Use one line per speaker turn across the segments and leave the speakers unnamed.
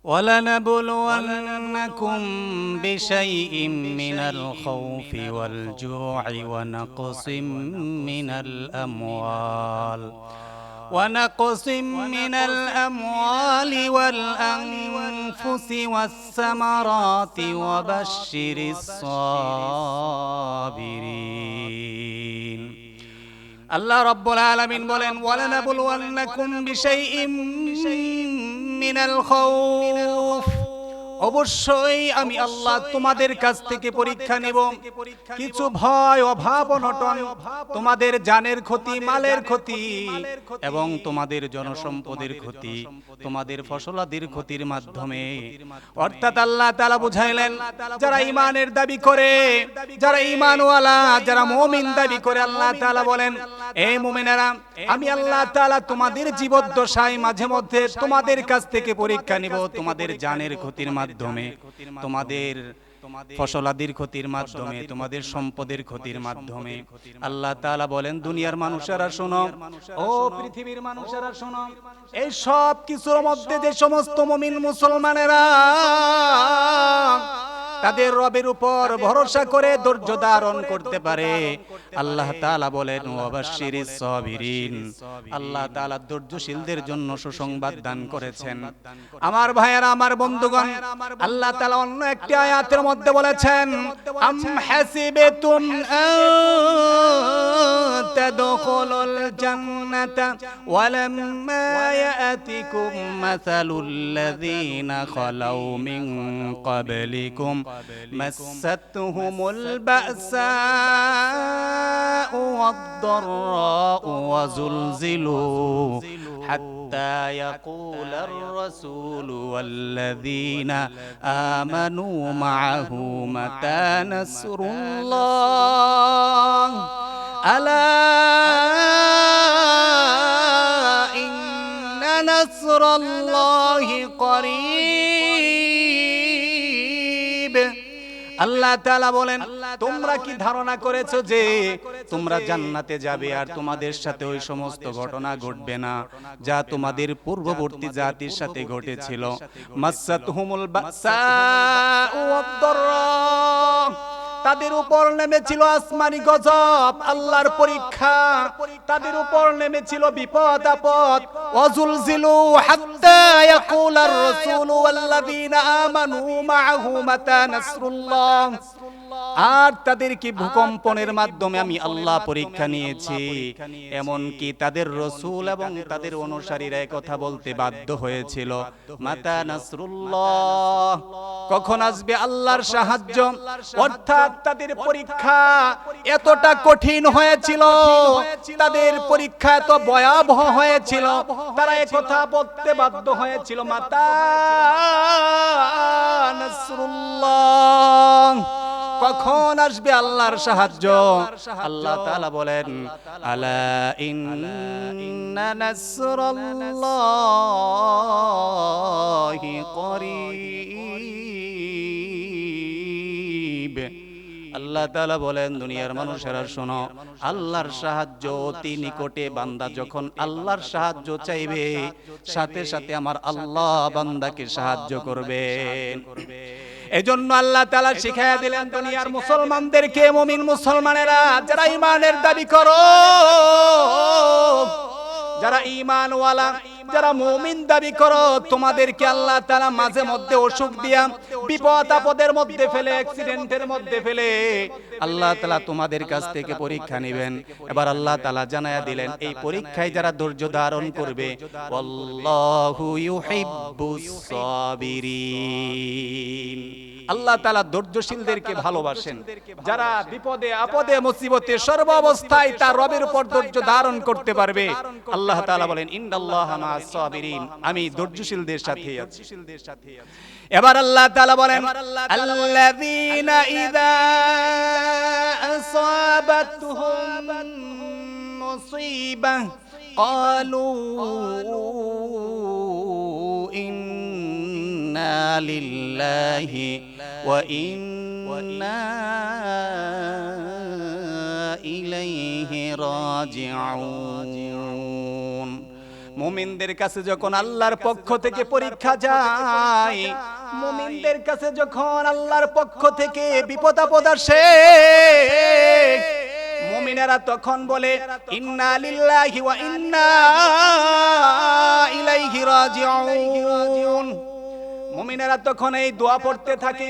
ولنبلونكم بشيء من الخوف والجوع ونقص من الأموال والأنفس والثمرات وبشر الصابرين আল্লাহ রাব্বুল আলামিন বলেন ওয়ালানাবলুওয়ান্নাকুম বিশাইইম মিনাল খাউফ, অবশ্যই আমি আল্লাহ তোমাদের কাছ থেকে পরীক্ষা নেব কিছু ভয়, অভাব, অনটন, তোমাদের জানের ক্ষতি, মালের ক্ষতি এবং তোমাদের জনসম্পদের ক্ষতি, তোমাদের ফসলাদির ক্ষতির মাধ্যমে। অর্থাৎ আল্লাহ তাআলা বুঝাইলেন যারা ঈমানের দাবি করে, যারা ঈমানওয়ালা, যারা মুমিন দাবি করে, আল্লাহ তাআলা বলেন এ মুমিনেরা, আমি আল্লাহ তাআলা তোমাদের জীবদ্দশায় মাঝে মধ্যে তোমাদের কাছ থেকে পরীক্ষা নিব, তোমাদের জানের ক্ষতির মাধ্যমে, তোমাদের ফসলাদির ক্ষতির মাধ্যমে, তোমাদের সম্পদের ক্ষতির মাধ্যমে। আল্লাহ তাআলা বলেন দুনিয়ার মানুষেরা শোনো, ও পৃথিবীর মানুষেরা শোনো, এই সব কিছুর মধ্যে যে সমস্ত মুমিন মুসলমানেরা তাদের রবের উপর ভরসা করে ধৈর্য ধারণ করতে পারে, আল্লাহ তাআলা বলেন ওয়াবাশশিরিস সাবিরিন, আল্লাহ তাআলা ধৈর্যশীলদের জন্য সুসংবাদ দান করেছেন। আমার ভাইয়েরা, আমার বন্ধুগণ, আল্লাহ তাআলা অন্য একটি আয়াতের মধ্যে বলেছেন আম হাসিবাতুম আন তাদখুলুল জান্নাতা ওয়ালাম্মা ইয়াতিকুম মাসালুল লাযীনা খালাউ মিন ক্বাবলিকুম মাসাতহুমুল বা'সাউ ওয়াদ-দাররাউ ওয়াযুলজিলু হাত্তা ইয়াকুলার রাসূলু ওয়াল্লাযীনা আমানু মা'আহু মাতা নাসরুল্লাহ আলা ইন্না নাসরাল্লাহি করিব। আল্লাহ তাআলা বলেন তোমরা কি ধারণা করেছো যে তোমরা জান্নাতে যাবে আর তোমাদের সাথে ওই সমস্ত ঘটনা ঘটবে না যা তোমাদের পূর্ববর্তী জাতির সাথে ঘটেছিল? মাসাতহুমুল বাসাউ ওয়াদ-দাররা, তাদের উপর নেমেছিল আসমানি গজব, আল্লাহর পরীক্ষা, তাদের উপর নেমেছিল বিপদ আপদ। ওয়াজুলজিলু হাত্তা ইয়াকুলার রাসূলু ওয়াল্লাযীনা আমানু মা'আহু মাতা নাসরুল্লাহ, আর তাদেরকে ভূকম্পনের মাধ্যমে আমি আল্লাহ পরীক্ষা নিয়েছি, এমন কি তাদের রাসূল এবং তাদের অনুসারীরা কথা বলতে বাধ্য হয়েছিল মাতা নাসরুল্লাহ, কখন আসবে আল্লাহর সাহায্য। অর্থাৎ তাদের পরীক্ষা এতটা কঠিন হয়েছিল, তাদের পরীক্ষা এত ভয়াবহ হয়েছিল, তারা একথা বলতে বাধ্য হয়েছিল মাতা নাসরুল্লাহ, কখন আসবে আল্লাহর সাহায্য। আল্লাহ তাআলা বলেন আলা ইন্না নাসরাল্লাহি করিব। আল্লাহ তাআলা বলেন দুনিয়ার মানুষেরা শোনো, আল্লাহর সাহায্য অতি নিকটে। বান্দা যখন আল্লাহর সাহায্য চাইবে সাথে সাথে আমার আল্লাহ বান্দাকে সাহায্য করবেন। এজন্য আল্লাহ তাআলা শিখায়া দিলেন দুনিয়ার মুসলমানদেরকে, মুমিন মুসলমানেরা যারা ঈমানের দাবি করো, যারা ঈমানওয়ালা, যারা মুমিন দাবি করো, তোমাদেরকে আল্লাহ তাআলা মাঝে মধ্যে অসুখ দিয়া, বিপদ আপদের মধ্যে ফেলে, অ্যাক্সিডেন্টের মধ্যে ফেলে আল্লাহ তাআলা তোমাদের কাছ থেকে পরীক্ষা নেবেন। এবার আল্লাহ তাআলা জানায়া দিলেন এই পরীক্ষায় যারা ধৈর্য ধারণ করবে, আল্লাহু ইউহিব্বুস সাবিরিন, আল্লাহ তাআলা ধৈর্যশীলদেরকে ভালোবাসেন। যারা বিপদে আপদে মুসিবতে সর্ব অবস্থায় তার রবের উপর ধৈর্য ধারণ করতে পারবে, আল্লাহ তাআলা বলেন ইন্নাল্লাহা মা'আস সাবিরিন, আমি ধৈর্যশীলদের সাথে আছি। এবার আল্লাহ তাআলা বলেন আল্লাযীনা ইযা আসাবাতহুম মুসিবাহ ক্বালু ইন্না লিল্লাহি ওয়া ইন্না ইলাইহি রাজিউন। মুমিনদের কাছে যখন আল্লাহর পক্ষ থেকে পরীক্ষা যায়, মুমিনদের কাছে যখন আল্লাহর পক্ষ থেকে বিপদ আপদ আসে, মুমিনেরা তখন বলে ইন্না লিল্লাহি ওয়া ইন্না ইলাইহি রাজিউন। মুমিনেরা তখন এই দোয়া পড়তে থাকে,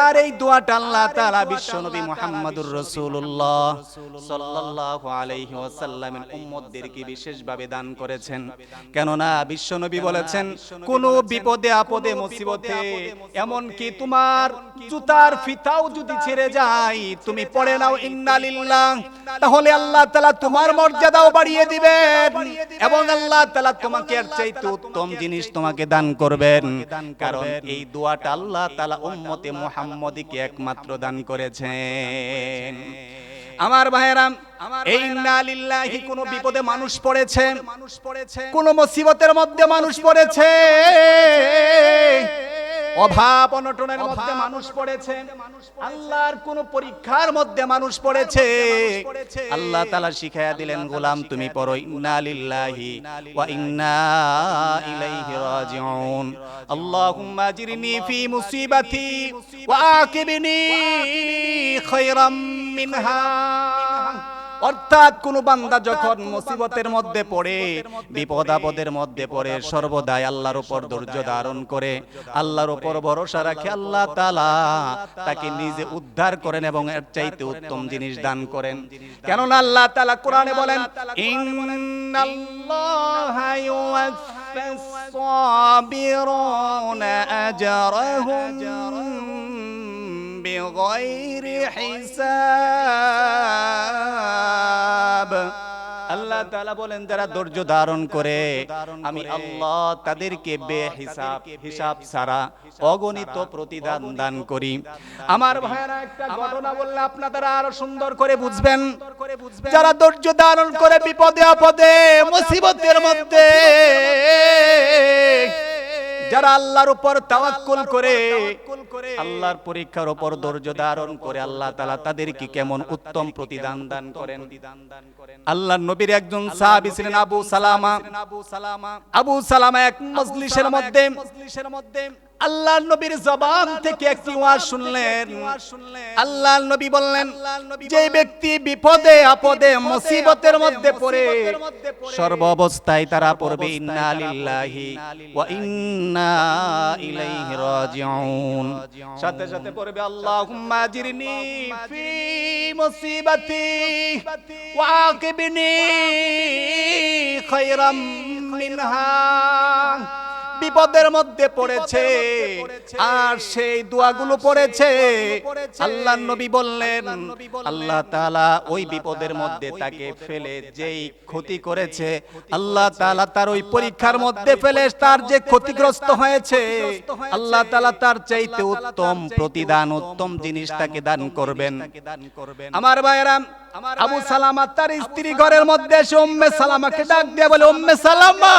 আর এই দোয়াটা আল্লাহ তাআলা বিশ্বনবী মুহাম্মদুর রাসূলুল্লাহ সাল্লাল্লাহু আলাইহি ওয়াসাল্লামের উম্মতদেরকে বিশেষভাবে দান করেছেন। কেননা বিশ্বনবী বলেছেন, কোন বিপদে আপদে মুসিবতে, এমন কি তোমার জুতার ফিতাও যদি ছিঁড়ে যায়, তুমি পড়ে নাও ইন্না লিল্লাহ, তাহলে আল্লাহ তাআলা তোমার মর্যাদাও বাড়িয়ে দিবেন এবং আল্লাহ তাআলা তোমাকে এর চাইতে উত্তম জিনিস তোমাকে দান করবেন। কারণ এই দোয়াটা আল্লাহ তাআলা উম্মতে মুহাম্মদীকে একমাত্র দান করেছেন। আমার ভাইয়েরা, এই ইন্না লিল্লাহি কোন বিপদে মানুষ পড়েছে, কোন মুসিবতের মধ্যে মানুষ পড়েছে, অভাব অনটনের মধ্যে মানুষ পড়েছে, আল্লাহর কোন পরীক্ষার মধ্যে মানুষ পড়েছে, আল্লাহ তাআলা শিখায়া দিলেন, গোলাম তুমি পড়ো ইন্না লিল্লাহি ওয়া ইন্না ইলাইহি রাজিউন। আল্লাহুম্মা আজরিনি ফি মুসিবাতি ওয়া আকিবনি খায়রাম মিনহা। অর্থাৎ কোন বান্দা যখন মুসিবতের মধ্যে পড়ে, বিপদ আপদের মধ্যে পড়ে, সর্বদাই আল্লাহর উপর ধৈর্য ধারণ করে, আল্লাহর উপর ভরসা রাখে, আল্লাহ তাআলা তাকে নিজে উদ্ধার করেন এবং এর চাইতে উত্তম জিনিস দান করেন। কেননা আল্লাহ তাআলা কোরআনে বলেন, ইন্নাল্লাহা ইউওয়াফফাস সাবিরুনা আজরাহুম বিগাইরি হিসাব। আল্লাহ তাআলা বলেন, যারা ধৈর্য ধারণ করে আমি আল্লাহ তাদেরকে বেহিসাব, হিসাব ছাড়া অগণিত প্রতিদান দান করি। আমার ভাইয়েরা, একটা ঘটনা বললে আপনারা আরো সুন্দর করে বুঝবেন। যারা ধৈর্য ধারণ করে বিপদে আপদে মুসিবতের মধ্যে, যারা আল্লাহর উপর তাওয়াক্কুল করে, আল্লাহর পরীক্ষার উপর ধৈর্য ধারণ করে, আল্লাহ তাআলা তাদেরকে কেমন উত্তম প্রতিদান দান করেন। আল্লাহর নবীর একজন সাহাবী ছিলেন আবু সালামা। আবু সালামা এক মজলিসের মধ্যে আল্লাহর নবীর জবান থেকে একটি ওয়াজ শুনলেন। আল্লাহর নবী বললেন, যে ব্যক্তি বিপদে আপদে মুসিবতের মধ্যে পড়ে, সর্ব অবস্থায় তারা পড়বে ইন্না লিল্লাহি ওয়া ইন্না ইলাইহি রাজিউন। সাথে সাথে পড়বে আল্লাহুম্মা আজরিনি ফি মুসিবাতি ওয়া আকিবনি খায়রাম মিনহা। বিপদের মধ্যে পড়েছে আর সেই দোয়াগুলো পড়েছে, আল্লাহর নবী বললেন, আল্লাহ তাআলা ওই বিপদের মধ্যে তাকে ফেলে যেই ক্ষতি করেছে, আল্লাহ তাআলা তার ওই পরীক্ষার মধ্যে ফেলে তার যে ক্ষতিগ্রস্ত হয়েছে, আল্লাহ তাআলা তার চাইতে উত্তম প্রতিদান, উত্তম জিনিস তাকে দান করবেন। আমার ভাইয়েরা, আবু সালামা তার স্ত্রী ঘরের মধ্যে এসে উম্মে সালামাকে ডাক দিয়ে বলে, উম্মে সালামা,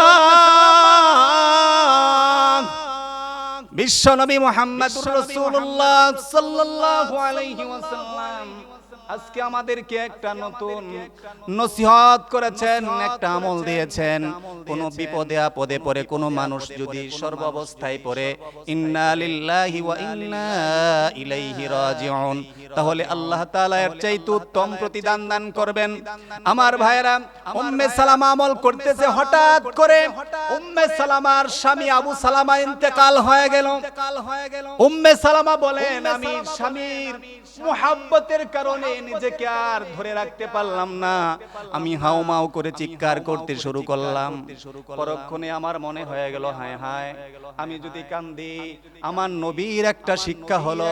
বিশ্বনবী মুহাম্মদুর রাসূলুল্লাহ সাল্লাল্লাহু আলাইহি ওয়াসাল্লাম আজকে আমাদেরকে একটা নতুন নসিহত করেছেন, একটা আমল দিয়েছেন। কোন বিপদে আপদে পড়ে কোন মানুষ যদি সর্বাবস্থায় পড়ে ইন্না লিল্লাহি ওয়া ইন্না ইলাইহি রাজিউন, তাহলে আল্লাহ তাআলা এর চাইতে উত্তম প্রতিদান দান করবেন। আমার ভাইয়েরা, উম্মে সালামা আমল করতেছে, হঠাৎ করে উম্মে সালামার স্বামী আবু সালামা ইন্তেকাল হয়ে গেল। উম্মে সালামা বলেন, আমি স্বামীর মুহাব্বতের কারণে নিজেকে আর ধরে রাখতে পারলাম না, আমি হাউমাউ করে চিৎকার করতে শুরু করলাম। পরক্ষণে আমার মনে হয়ে গেল, হায় হায়, আমি যদি কান্দি, আমার নবীর একটা শিক্ষা হলো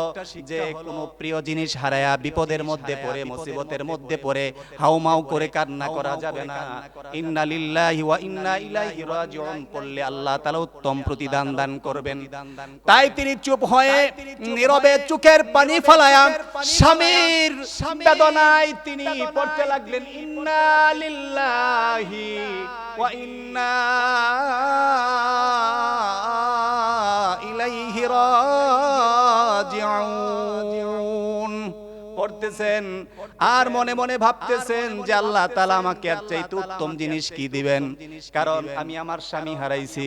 যে কোন প্রিয় জিনিস হারায়া বিপদের মধ্যে পড়ে, মুসিবতের মধ্যে পড়ে হাউমাউ করে কান্না করা যাবে না। ইন্না লিল্লাহি ওয়া ইন্না ইলাইহি রাজিউন পড়লে আল্লাহ তাআলা উত্তম প্রতিদান দান করবেন। তাই তিনি চুপ হয়ে নীরবে চোখের পানি ফেলায়া স্বামীর বেদনায় তিনি পড়তে লাগলেন, ইন্না লিল্লাহি ওয়া ইন্না ইলাইহি রাজিউন পড়তেছেন। আর মনে মনে ভাবতেছেন যে আল্লাহ তাআলা আমাকে এর চাইতে উত্তম জিনিস কি দিবেন, কারণ আমি আমার স্বামী হারাইছি।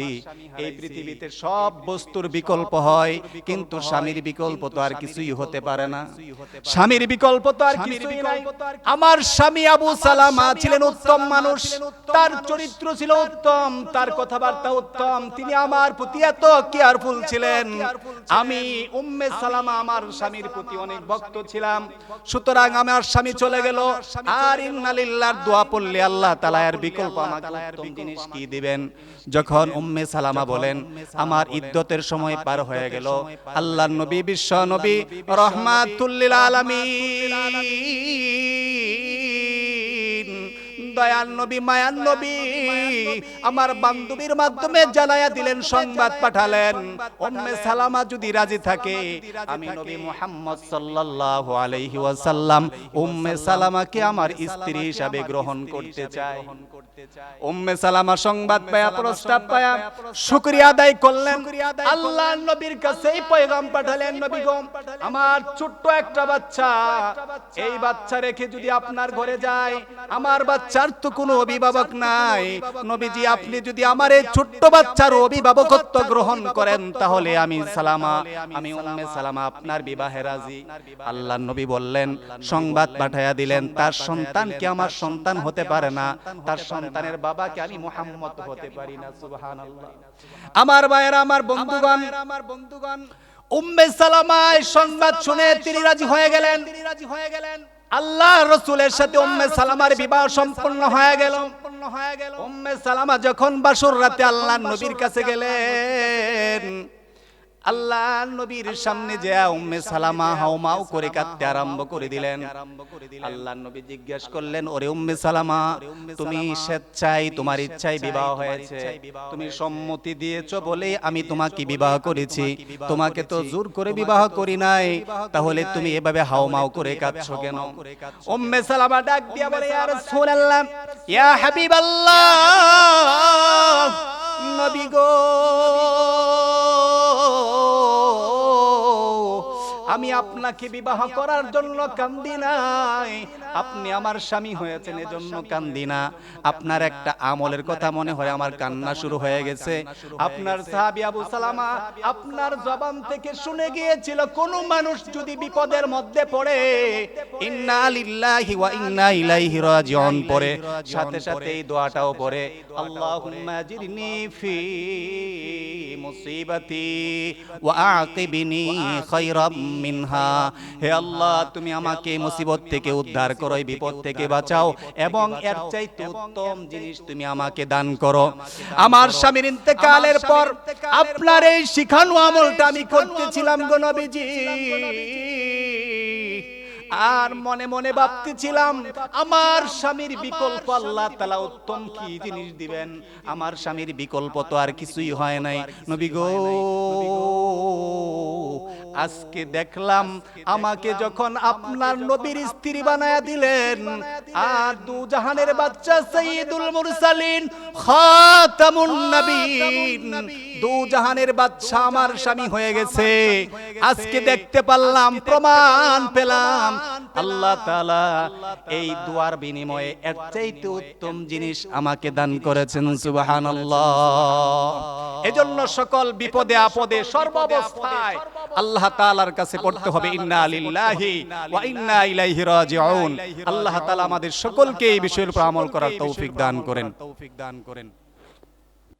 এই পৃথিবীতে সব বস্তুর বিকল্প হয়, কিন্তু স্বামীর বিকল্প তো আর কিছুই হতে পারে না। স্বামীর বিকল্প তো আর কিছুই নাই। আমার স্বামী আবু সালামা ছিলেন উত্তম মানুষ, তার চরিত্র ছিল উত্তম, তার কথাবার্তা উত্তম, তিনি আমার প্রতি এত কেয়ারফুল ছিলেন। আমি উম্মে সালামা আমার স্বামীর প্রতি অনেক ভক্ত ছিলাম। সুতরাং আমার স্বামী চলে গেল, আর ইন্না লিল্লাহর দোয়া পড়লে আল্লাহ তাআলা এর বিকল্প আমাকে উত্তম জিনিস কি দিবেন। যখন উম্মে সালামা বলেন আমার ইদ্দতের সময় পার হয়ে গেল, আল্লাহর নবী বিশ্ব নবী রাহমাতুল লিল আলামিন দয়াল নবী মায়ান নবী আমার বান্ধবীর মাধ্যমে জানায়া দিলেন, সংবাদ পাঠালেন উম্মে সালামা যদি রাজি থাকে আমি নবী মুহাম্মদ সাল্লাল্লাহু আলাইহি ওয়াসাল্লাম উম্মে সালামাকে আমার স্ত্রী হিসাবে গ্রহণ করতে চাই। উম্মে সালামা সংবাদ পায়া, প্রস্তাব পায়া শুকরিয়া আদায় করলেন, আল্লাহর নবীর কাছে এই পয়গাম পাঠালেন, নবী গো আমার ছোট্ট একটা বাচ্চা, এই বাচ্চা রেখে যদি আপনার ঘরে যায়, আমার বাচ্চার তো কোনো অভিভাবক নাই, নবীজি আপনি যদি আমার এই ছোট্ট বাচ্চার অভিভাবকত্ব গ্রহণ করেন তাহলে আমি উম্মে সালামা আপনার বিবাহে রাজি। আল্লাহর নবী বললেন, সংবাদ পাঠায়া দিলেন তার সন্তানকে আমার সন্তান হতে পারে না, তার সন্তানের বাবাকে আমি মুহাম্মদ হতে পারি না। সুবহানাল্লাহ। আমার ভাইয়েরা, আমার বন্ধুগণ, উম্মে সালামা এই সংবাদ শুনে তিনি রাজি হয়ে গেলেন। আল্লাহ রাসূলের সাথে উম্মে সালামার বিবাহ সম্পন্ন হয়ে গেল। উম্মে সালামা যখন বাসর রাতে আল্লাহর নবীর কাছে গেলেন, আল্লাহ নবীর সামনে যে উম্মে সালামা হাউমাউ করে কাঁদতে আরম্ভ করে দিলেন। আল্লাহ নবী জিজ্ঞাসা করলেন, ওরে উম্মে সালামা, তুমি স্বেচ্ছায় তোমার ইচ্ছায় বিবাহ হয়েছে, তুমি সম্মতি দিয়েছো বলে আমি তোমাকে বিবাহ করেছি, তোমাকে তো জোর করে বিবাহ করি নাই, তাহলে তুমি এভাবে হাউমাউ করে কাঁদছো কেন? উম্মে সালামা ডাক দিয়া বলে, ইয়া রাসূলুল্লাহ, ইয়া হাবিবাল্লাহ, নবী গো আমি আপনাকে বিবাহ করার জন্য কান্দি নাই, আপনি আমার স্বামী হয়েছেন এজন্য কান্দি না। আপনার একটা আমলের কথা মনে হয় আমার কান্না শুরু হয়ে গেছে। আপনার সাহাবী আবু সালামা আপনার জবান থেকে শুনে গিয়েছিল, কোন মানুষ যদি বিপদের মধ্যে পড়ে ইন্না লিল্লাহি ওয়া ইন্না ইলাইহি রাজিউন পড়ে, সাথে সাথে এই দোয়াটাও পড়ে, আল্লাহুম্মা জিরনি ফি মুসিবাতি ওয়া আকিবনি খায়রাম মিনহা। হে আল্লাহ, তুমি আমাকে মুসিবত থেকে উদ্ধার করো, এই বিপদ থেকে বাঁচাও, এবং এর চাইতে উত্তম জিনিস তুমি আমাকে দান করো। আমার স্বামীর ইন্তেকালের পর আপনার এই শিখানো আমলটা আমি করতেছিলাম গো নবীজি, আর মনে মনে ভাবতেছিলাম আমার স্বামীর বিকল্প আল্লাহ তাআলা উত্তম কি জিনিস দিবেন। আমার স্বামীর বিকল্প তো আর কিছুই হয় নাই। নবী গো আজকে দেখলাম আমাকে যখন আপনার নবীর স্ত্রী বানায়া দিলেন, আর দু জাহানের বাচ্চা সাইয়্যিদুল মুরসালিন খাতামুন নবীন, দু জাহানের বাচ্চা আমার স্বামী হয়ে গেছে। আজকে দেখতে পারলাম, প্রমাণ পেলাম আল্লাহ তাআলা এই দুয়ার বিনিময়ে এর চাইতে উত্তম জিনিস আমাকে দান করেছেন। সুবহানাল্লাহ। এজন্য সকল বিপদে আপদে সর্বাবস্থায় আল্লাহ তাআলার কাছে পড়তে হবে ইন্না লিল্লাহি ওয়া ইন্না ইলাইহি রাজিউন। আল্লাহ তাআলা আমাদের সকলকে এই বিষয়ের উপর আমল করার তৌফিক দান করেন।